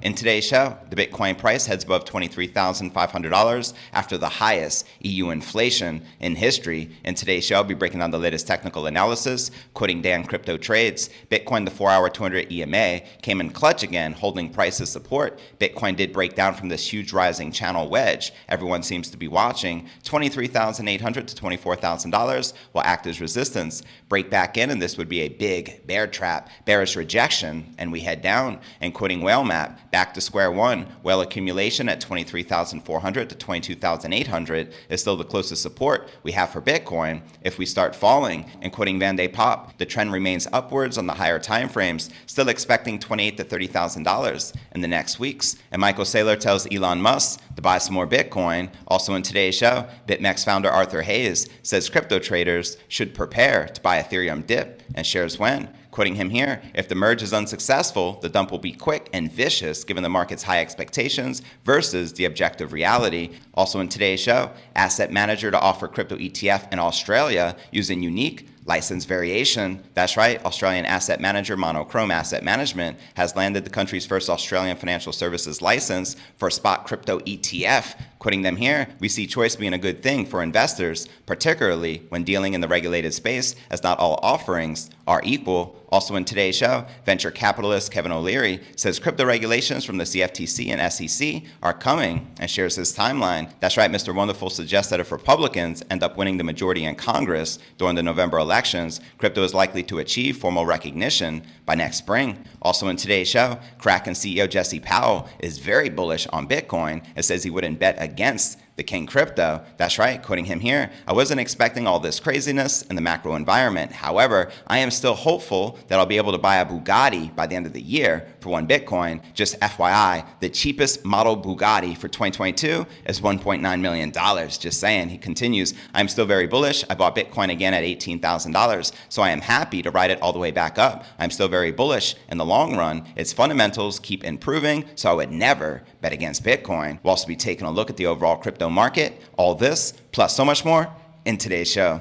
In today's show, the Bitcoin price heads above $23,500 after the highest EU inflation in history. In today's show, I'll be breaking down the latest technical analysis, quoting Dan Crypto Trades. Bitcoin, the 4-hour 200 EMA, came in clutch again, holding price as support. Bitcoin did break down from this huge rising channel wedge everyone seems to be watching. $23,800 to $24,000 will act as resistance. Break back in, and this would be a big bear trap, bearish rejection, and we head down. And quoting Whale Map, back to square one. Whale accumulation at 23,400 to 22,800 is still the closest support we have for Bitcoin. If we start falling, and quoting Van de Pop, the trend remains upwards on the higher time frames, still expecting $28,000 to $30,000 in the next weeks. And Michael Saylor tells Elon Musk to buy some more Bitcoin. Also in today's show, BitMEX founder Arthur Hayes says crypto traders should prepare to buy Ethereum dip and shares when. Quoting him here, if the merge is unsuccessful, the dump will be quick and vicious given the market's high expectations versus the objective reality. Also in today's show, asset manager to offer crypto ETF in Australia using unique license variation. That's right, Australian asset manager Monochrome Asset Management has landed the country's first Australian financial services license for spot crypto ETF. Quoting them here, we see choice being a good thing for investors, particularly when dealing in the regulated space, as not all offerings are equal. Also in today's show, venture capitalist Kevin O'Leary says crypto regulations from the CFTC and SEC are coming and shares his timeline. That's right, Mr. Wonderful suggests that if Republicans end up winning the majority in Congress during the November elections, crypto is likely to achieve formal recognition by next spring. Also in today's show, Kraken CEO Jesse Powell is very bullish on Bitcoin and says he wouldn't bet against the king crypto. That's right, quoting him here, I wasn't expecting all this craziness in the macro environment. However, I am still hopeful that I'll be able to buy a Bugatti by the end of the year for one Bitcoin. Just FYI, the cheapest model Bugatti for 2022 is $1.9 million. Just saying. He continues, I'm still very bullish. I bought Bitcoin again at $18,000, so I am happy to ride it all the way back up. I'm still very bullish in the long run. Its fundamentals keep improving, so I would never bet against Bitcoin. We'll also be taking a look at the overall crypto market. All this, plus so much more, in today's show.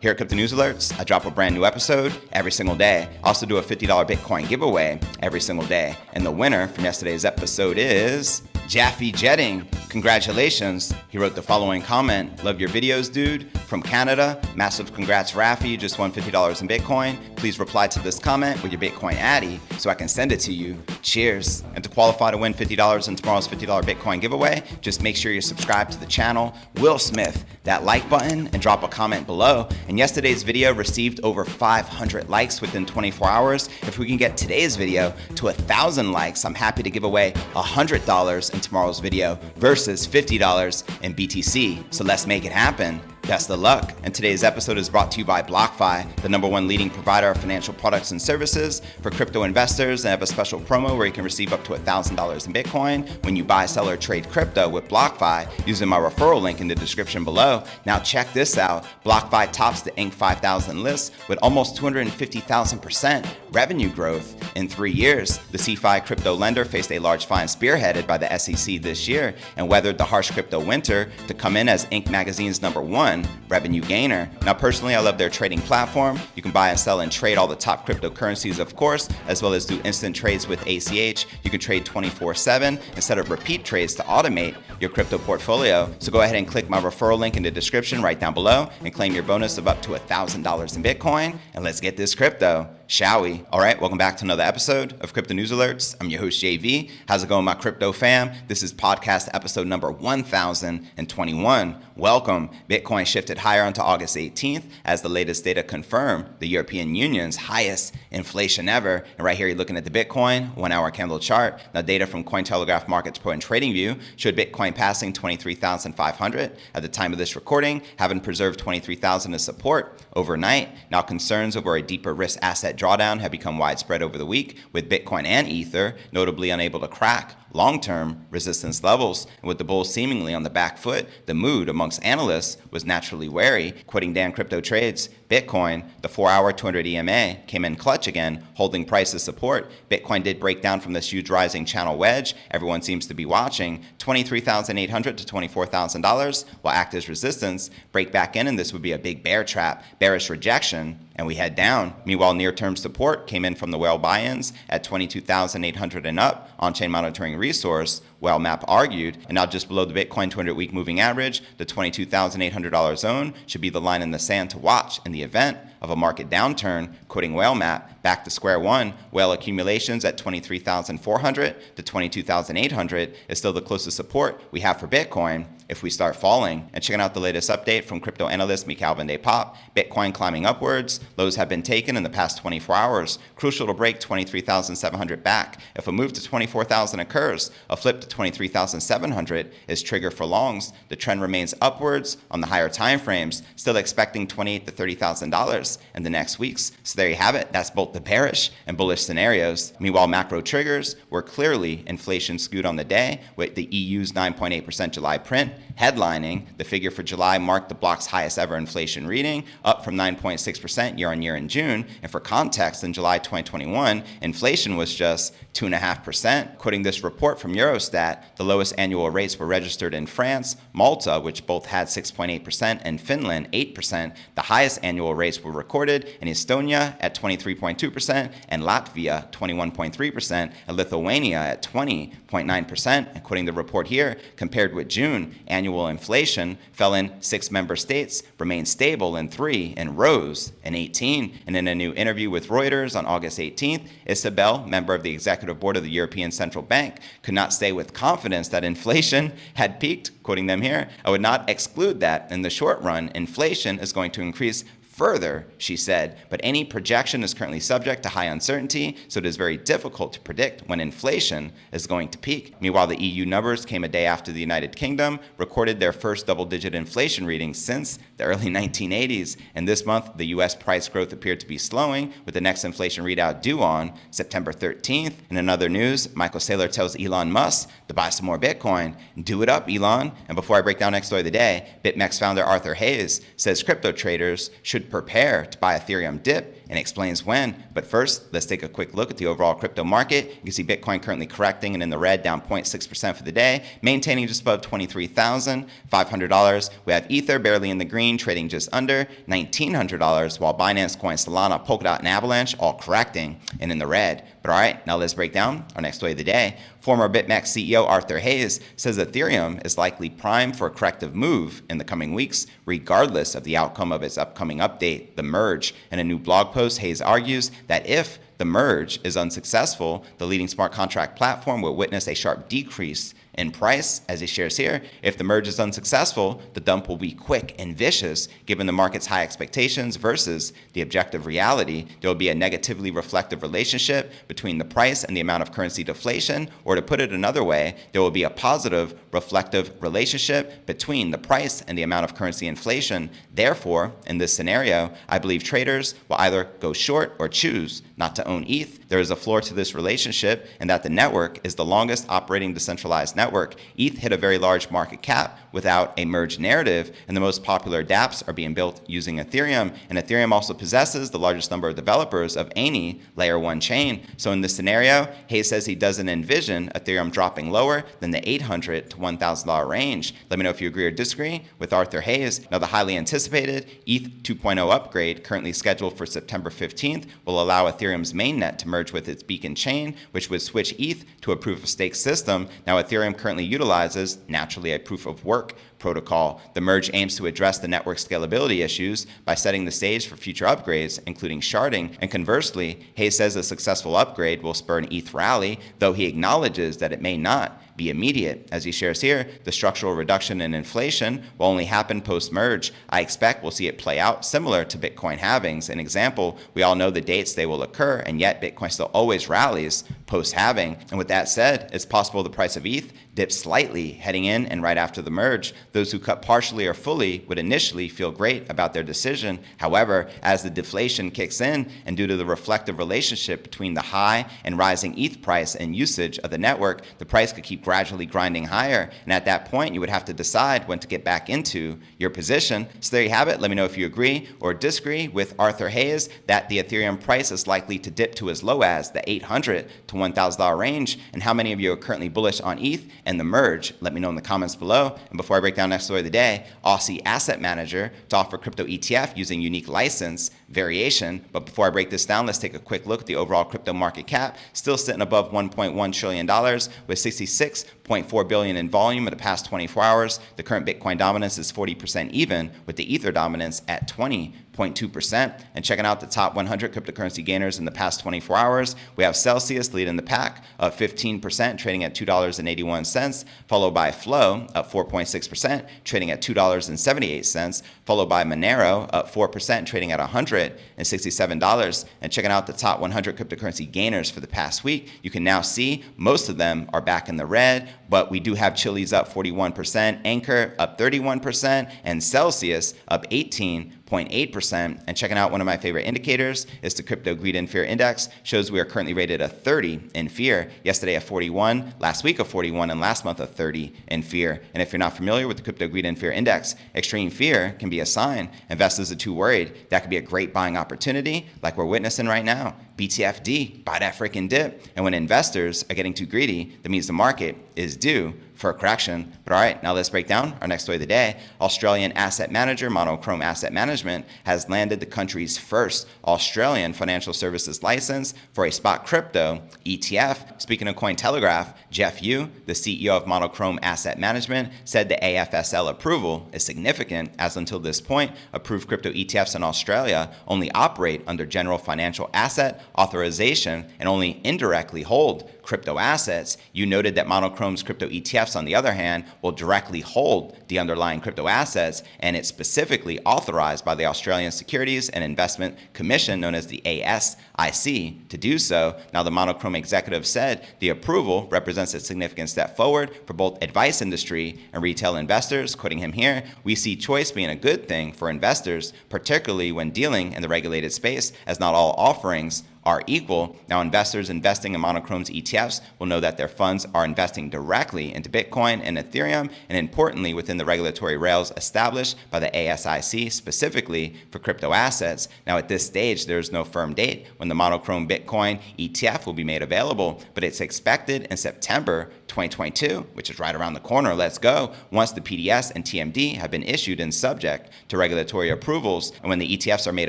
Here at Crypto News Alerts, I drop a brand new episode every single day. I also do a $50 Bitcoin giveaway every single day. And the winner from yesterday's episode is Jaffe Jetting. Congratulations. He wrote the following comment. Love your videos, dude. From Canada. Massive congrats, Raffi. You just won $50 in Bitcoin. Please reply to this comment with your Bitcoin Addy so I can send it to you. Cheers. And to qualify to win $50 in tomorrow's $50 Bitcoin giveaway, just make sure you're subscribed to the channel. Will Smith, that like button, and drop a comment below. And yesterday's video received over 500 likes within 24 hours. If we can get today's video to 1,000 likes, I'm happy to give away $100 in tomorrow's video versus $50 in BTC. So let's make it happen. Best of luck. And today's episode is brought to you by BlockFi, the #1 leading provider of financial products and services for crypto investors. They have a special promo where you can receive up to $1,000 in Bitcoin when you buy, sell, or trade crypto with BlockFi using my referral link in the description below. Now check this out. BlockFi tops the Inc. 5000 list with almost 250,000% revenue growth in 3 years. The CeFi crypto lender faced a large fine spearheaded by the SEC this year and weathered the harsh crypto winter to come in as Inc. magazine's #1 revenue gainer. Now personally, I love their trading platform. You can buy and sell and trade all the top cryptocurrencies, of course, as well as do instant trades with ACH. You can trade 24/7 and set up repeat trades to automate your crypto portfolio. So go ahead and click my referral link in the description right down below and claim your bonus of up to $1,000 in Bitcoin. And let's get this crypto, shall we? All right, welcome back to another episode of Crypto News Alerts. I'm your host, JV. How's it going, my crypto fam? This is podcast episode number 1021. Welcome. Bitcoin shifted higher onto August 18th as the latest data confirmed the European Union's highest inflation ever. And right here, you're looking at the Bitcoin 1-hour candle chart. Now, data from Cointelegraph Markets Pro and TradingView showed Bitcoin passing 23,500 at the time of this recording, having preserved 23,000 as support overnight. Now, concerns over a deeper risk asset drawdown have become widespread over the week, with Bitcoin and Ether notably unable to crack long-term resistance levels. And with the bulls seemingly on the back foot, the mood amongst analysts was naturally wary. Quoting Dan Crypto Trades, Bitcoin, the 4-hour 200 EMA, came in clutch again, holding price as support. Bitcoin did break down from this huge rising channel wedge everyone seems to be watching, $23,800 to $24,000, will act as resistance, break back in, and this would be a big bear trap, bearish rejection, and we head down. Meanwhile, near-term support came in from the whale buy-ins at 22,800 and up. On-chain monitoring resource, Whale Map argued, and now just below the Bitcoin 200-week moving average, the $22,800 zone should be the line in the sand to watch in the event of a market downturn. Quoting Whale Map, back to square one, whale accumulations at 23,400 to 22,800 is still the closest support we have for Bitcoin if we start falling. And checking out the latest update from crypto analyst Calvin Day Pop, Bitcoin climbing upwards, lows have been taken in the past 24 hours, crucial to break 23,700 back. If a move to 24,000 occurs, a flip to 23,700 is trigger for longs. The trend remains upwards on the higher time frames, still expecting $28,000 to $30,000 in the next weeks. So there you have it. That's both the bearish and bullish scenarios. Meanwhile, macro triggers were clearly inflation skewed on the day, with the EU's 9.8% July print headlining. The figure for July marked the block's highest ever inflation reading, up from 9.6% year on year in June. And for context, in July 2021, inflation was just 2.5%. Quoting this report from Eurostat, the lowest annual rates were registered in France, Malta, which both had 6.8%, and Finland, 8%. The highest annual rates were recorded in Estonia at 23.2%, and Latvia, 21.3%, and Lithuania at 20.9%. And quoting the report here, compared with June, annual inflation fell in 6 member states, remained stable in 3, and rose in 18. And in a new interview with Reuters on August 18th, Isabel, member of the executive board of the European Central Bank, could not say with confidence that inflation had peaked. Quoting them here, I would not exclude that in the short run, inflation is going to increase further, she said, but any projection is currently subject to high uncertainty, so it is very difficult to predict when inflation is going to peak. Meanwhile, the EU numbers came a day after the United Kingdom recorded their first double-digit inflation reading since the early 1980s. And this month, the U.S. price growth appeared to be slowing, with the next inflation readout due on September 13th. And in other news, Michael Saylor tells Elon Musk to buy some more Bitcoin. Do it up, Elon. And before I break down next story of the day, BitMEX founder Arthur Hayes says crypto traders should prepare to buy Ethereum dip and explains when. But first, let's take a quick look at the overall crypto market. You can see Bitcoin currently correcting and in the red, down 0.6% for the day, maintaining just above $23,500. We have Ether barely in the green, trading just under $1,900, while Binance Coin, Solana, Polkadot, and Avalanche all correcting and in the red. But all right, now let's break down our next story of the day. Former BitMEX CEO Arthur Hayes says Ethereum is likely primed for a corrective move in the coming weeks, regardless of the outcome of its upcoming update, the merge. In a new blog post, Hayes argues that if the merge is unsuccessful, the leading smart contract platform will witness a sharp decrease in price. As he shares here, if the merge is unsuccessful, the dump will be quick and vicious given the market's high expectations versus the objective reality. There will be a negatively reflective relationship between the price and the amount of currency deflation, or to put it another way, there will be a positive reflective relationship between the price and the amount of currency inflation. Therefore, in this scenario, I believe traders will either go short or choose not to own ETH. There is a floor to this relationship, and that the network is the longest operating decentralized network. ETH hit a very large market cap without a merge narrative, and the most popular dApps are being built using Ethereum. And Ethereum also possesses the largest number of developers of any layer 1 chain. So in this scenario, Hayes says he doesn't envision Ethereum dropping lower than the $800 to $1,000 range. Let me know if you agree or disagree with Arthur Hayes. Now, the highly anticipated ETH 2.0 upgrade, currently scheduled for September 15th, will allow Ethereum's mainnet to merge with its beacon chain, which would switch ETH to a proof-of-stake system. Now, Ethereum currently utilizes, naturally, a proof-of-work protocol. The merge aims to address the network scalability issues by setting the stage for future upgrades, including sharding. And conversely, Hayes says a successful upgrade will spur an ETH rally, though he acknowledges that it may not be immediate. As he shares here, the structural reduction in inflation will only happen post-merge. I expect we'll see it play out similar to Bitcoin halvings. An example, we all know the dates they will occur, and yet Bitcoin still always rallies post-halving. And with that said, it's possible the price of ETH dipped slightly heading in and right after the merge. Those who cut partially or fully would initially feel great about their decision. However, as the deflation kicks in and due to the reflective relationship between the high and rising ETH price and usage of the network, the price could keep gradually grinding higher. And at that point, you would have to decide when to get back into your position. So there you have it. Let me know if you agree or disagree with Arthur Hayes that the Ethereum price is likely to dip to as low as the $800 to $1,000 range, and how many of you are currently bullish on ETH and the merge. Let me know in the comments below. And before I break down next story of the day, Aussie Asset Manager to offer crypto ETF using unique license variation. But before I break this down, let's take a quick look at the overall crypto market cap, still sitting above $1.1 trillion with 66.4 billion in volume in the past 24 hours. The current Bitcoin dominance is 40% even, with the Ether dominance at 20.2%. And checking out the top 100 cryptocurrency gainers in the past 24 hours, we have Celsius leading the pack, up 15%, trading at $2.81, followed by Flow, up 4.6%, trading at $2.78, followed by Monero, up 4%, trading at $167. And checking out the top 100 cryptocurrency gainers for the past week, you can now see most of them are back in the red, but we do have Chili's up 41%, Anchor up 31%, and Celsius up 18.8%. And checking out one of my favorite indicators is the Crypto Greed and Fear Index. Shows we are currently rated a 30 in fear. Yesterday a 41, last week a 41, and last month a 30 in fear. And if you're not familiar with the Crypto Greed and Fear Index, extreme fear can be a sign investors are too worried. That could be a great buying opportunity like we're witnessing right now. BTFD, buy that freaking dip. And when investors are getting too greedy, that means the market is due for a correction. But all right, now let's break down our next story of the day. Australian asset manager Monochrome Asset Management has landed the country's first Australian financial services license for a spot crypto ETF. Speaking of Cointelegraph, Jeff Yu, the CEO of Monochrome Asset Management, said the AFSL approval is significant, as until this point, approved crypto ETFs in Australia only operate under general financial asset authorization and only indirectly hold crypto assets. You noted that Monochrome's crypto ETFs, on the other hand, will directly hold the underlying crypto assets, and it's specifically authorized by the Australian Securities and Investment Commission, known as the ASIC, to do so. Now, the Monochrome executive said the approval represents a significant step forward for both advice industry and retail investors. Quoting him here, "We see choice being a good thing for investors, particularly when dealing in the regulated space, as not all offerings are equal." Now, investors investing in Monochrome's ETFs will know that their funds are investing directly into Bitcoin and Ethereum, and importantly, within the regulatory rails established by the ASIC specifically for crypto assets. Now, at this stage, there is no firm date when the Monochrome Bitcoin ETF will be made available, but it's expected in September 2022, which is right around the corner. Let's go. Once the PDS and TMD have been issued and subject to regulatory approvals, and when the ETFs are made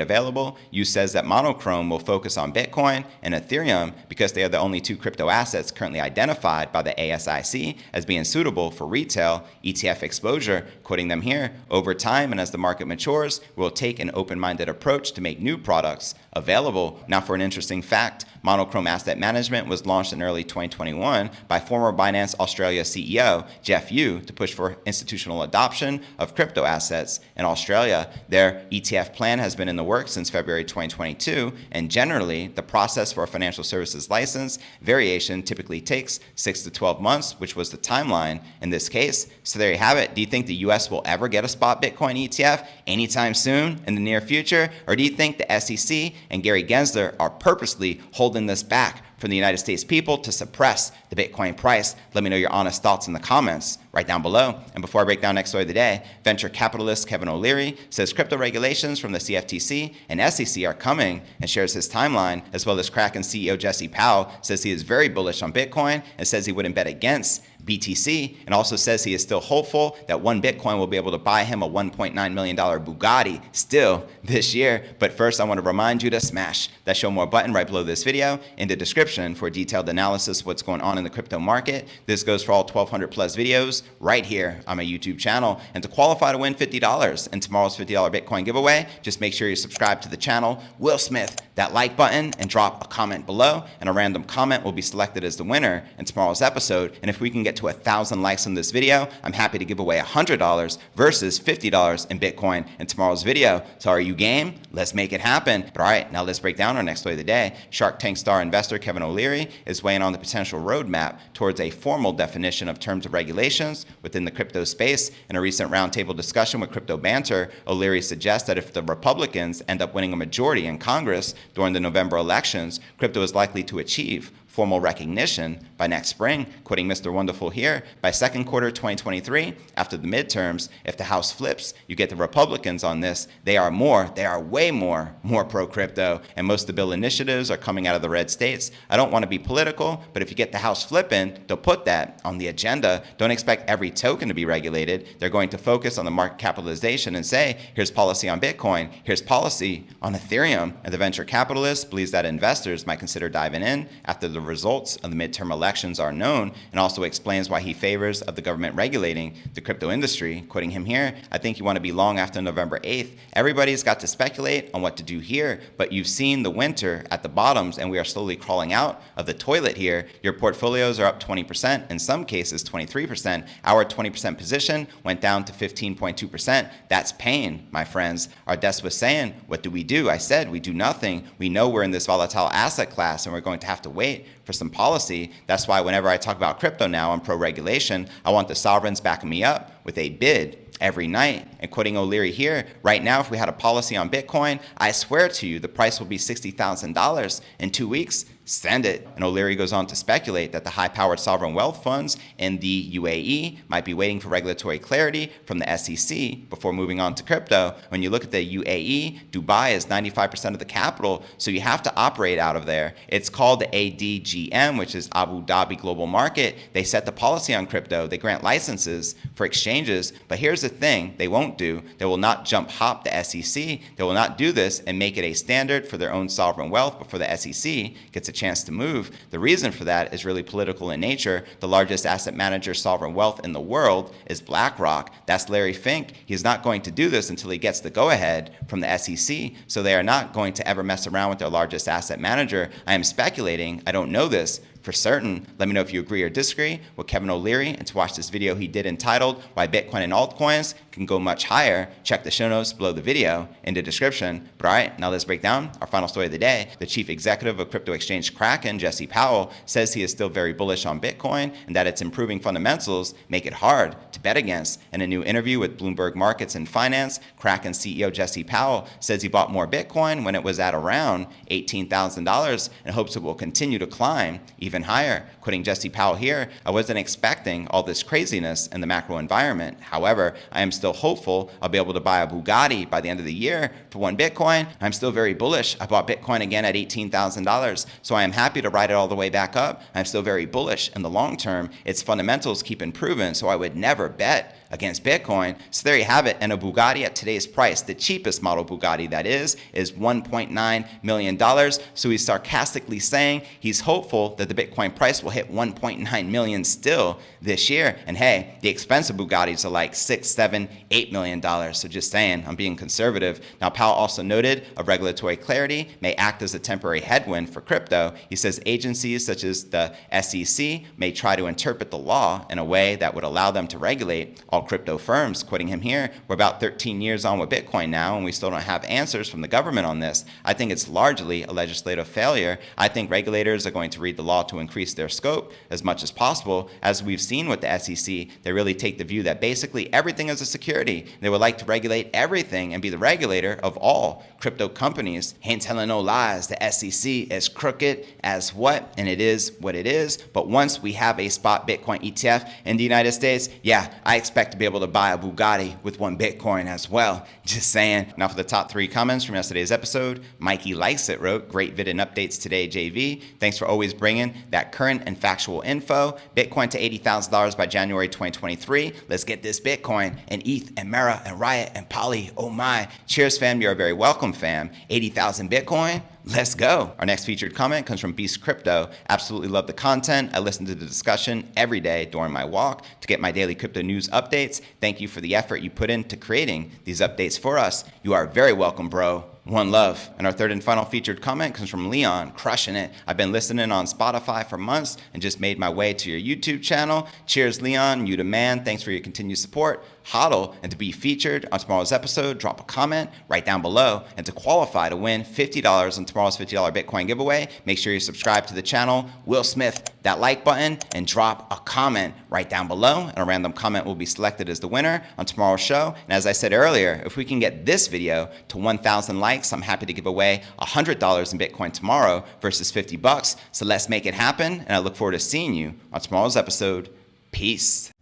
available, Yu says that Monochrome will focus on Bitcoin and Ethereum because they are the only two crypto assets currently identified by the ASIC as being suitable for retail ETF exposure. Quoting them here, "Over time and as the market matures, we'll take an open-minded approach to make new products available." Now, for an interesting fact, Monochrome Asset Management was launched in early 2021 by former Binance Australia CEO Jeff Yu to push for institutional adoption of crypto assets in Australia. Their ETF plan has been in the works since February 2022, and generally, the process for a financial services license variation typically takes 6 to 12 months, which was the timeline in this case. So there you have it. Do you think the US will ever get a spot Bitcoin ETF anytime soon in the near future? Or do you think the SEC and Gary Gensler are purposely holding this back from the United States people to suppress the Bitcoin price? Let me know your honest thoughts in the comments right down below. And before I break down next story of the day, venture capitalist Kevin O'Leary says crypto regulations from the CFTC and SEC are coming and shares his timeline, as well as Kraken CEO Jesse Powell says he is very bullish on Bitcoin and says he wouldn't bet against BTC, and also says he is still hopeful that one Bitcoin will be able to buy him a $1.9 million Bugatti still this year. But first, I want to remind you to smash that show more button right below this video in the description for a detailed analysis of what's going on in the crypto market. This goes for all 1,200 plus videos right here on my YouTube channel. And to qualify to win $50 in tomorrow's $50 Bitcoin giveaway, just make sure you subscribe to the channel, Will Smith that like button, and drop a comment below, and a random comment will be selected as the winner in tomorrow's episode. And if we can get get to 1,000 likes on this video, I'm happy to give away $100 versus $50 in Bitcoin in tomorrow's video. So are you game? Let's make it happen. But all right, now let's break down our next story of the day. Shark Tank star investor Kevin O'Leary is weighing on the potential roadmap towards a formal definition of terms of regulations within the crypto space. In a recent roundtable discussion with Crypto Banter, O'Leary suggests that if the Republicans end up winning a majority in Congress during the November elections, crypto is likely to achieve formal recognition by next spring. Quoting Mr. Wonderful here, by second quarter 2023, after the midterms, if the House flips, you get the Republicans on this. They are way more pro-crypto, and most of the bill initiatives are coming out of the red states. I don't want to be political, but if you get the House flipping, they'll put that on the agenda. Don't expect every token to be regulated. They're going to focus on the market capitalization and say, here's policy on Bitcoin, here's policy on Ethereum. And the venture capitalist believes that investors might consider diving in after the results of the midterm elections are known, and also explains why he favors of the government regulating the crypto industry. Quoting him here, I think you want to be long after November 8th. Everybody's got to speculate on what to do here, but you've seen the winter at the bottoms, and we are slowly crawling out of the toilet here. Your portfolios are up 20%, in some cases 23%. Our 20% position went down to 15.2%. That's pain, my friends. Our desk was saying, what do? I said, we do nothing. We know we're in this volatile asset class, and we're going to have to wait for some policy. That's why whenever I talk about crypto now, I'm pro-regulation. I want the sovereigns backing me up with a bid every night. And quoting O'Leary here, right now, if we had a policy on Bitcoin, I swear to you, the price will be $60,000 in 2 weeks. Send it. And O'Leary goes on to speculate that the high-powered sovereign wealth funds in the UAE might be waiting for regulatory clarity from the SEC before moving on to crypto. When you look at the UAE, Dubai is 95% of the capital, so you have to operate out of there. It's called the ADGM, which is Abu Dhabi Global Market. They set the policy on crypto. They grant licenses for exchanges. But here's the thing they won't do. They will not jump hop the SEC. They will not do this and make it a standard for their own sovereign wealth before the SEC gets a chance to move. The reason for that is really political in nature. The largest asset manager sovereign wealth in the world is BlackRock. That's Larry Fink. He's not going to do this until he gets the go-ahead from the SEC. So they are not going to ever mess around with their largest asset manager. I am speculating. I don't know this for certain. Let me know if you agree or disagree with Kevin O'Leary, and to watch this video he did entitled Why Bitcoin and Altcoins Can Go Much Higher, check the show notes below the video in the description. But all right, now let's break down our final story of the day. The chief executive of crypto exchange Kraken, Jesse Powell, says he is still very bullish on Bitcoin and that its improving fundamentals make it hard to bet against. In a new interview with Bloomberg Markets and Finance, Kraken CEO Jesse Powell says he bought more Bitcoin when it was at around $18,000 and hopes it will continue to climb even higher. Quoting Jesse Powell here, I wasn't expecting all this craziness in the macro environment. However, I am still hopeful I'll be able to buy a Bugatti by the end of the year for one Bitcoin. I'm still very bullish. I bought Bitcoin again at $18,000, so I am happy to ride it all the way back up. I'm still very bullish in the long term. Its fundamentals keep improving, so I would never bet against Bitcoin. So there you have it. And a Bugatti at today's price, the cheapest model Bugatti that is $1.9 million. So he's sarcastically saying he's hopeful that the Bitcoin price will hit 1.9 million still this year. And hey, the expensive Bugattis are like $6, $7, $8 million. So just saying, I'm being conservative. Now, Powell also noted a regulatory clarity may act as a temporary headwind for crypto. He says agencies such as the SEC may try to interpret the law in a way that would allow them to regulate all crypto firms. Quoting him here, we're about 13 years on with Bitcoin now, and we still don't have answers from the government on this. I think it's largely a legislative failure. I think regulators are going to read the law to increase their scope as much as possible. As we've seen with the SEC, they really take the view that basically everything is a security. They would like to regulate everything and be the regulator of all crypto companies. Ain't telling no lies. The SEC is crooked as what, and it is what it is. But once we have a spot Bitcoin ETF in the United States, yeah, I expect to be able to buy a Bugatti with one Bitcoin as well. Just saying. Now for the top 3 comments from yesterday's episode, Mikey Likes It wrote, great vid and updates today, JV. Thanks for always bringing that current and factual info. Bitcoin to $80,000 by January 2023. Let's get this Bitcoin and ETH and Mara and Riot and Poly. Oh my. Cheers, fam. You're very welcome, fam. 80,000 Bitcoin. Let's go. Our next featured comment comes from Beast Crypto. Absolutely love the content. I listen to the discussion every day during my walk to get my daily crypto news updates. Thank you for the effort you put into creating these updates for us. You are very welcome, bro. One love. And our third and final featured comment comes from Leon, crushing it. I've been listening on Spotify for months and just made my way to your YouTube channel. Cheers, Leon. You the man. Thanks for your continued support. Hodl, and to be featured on tomorrow's episode, drop a comment right down below. And to qualify to win $50 on tomorrow's $50 Bitcoin giveaway, make sure you subscribe to the channel. Will Smith that like button and drop a comment right down below. And a random comment will be selected as the winner on tomorrow's show. And as I said earlier, if we can get this video to 1,000 likes, I'm happy to give away $100 in Bitcoin tomorrow versus $50. So let's make it happen. And I look forward to seeing you on tomorrow's episode. Peace.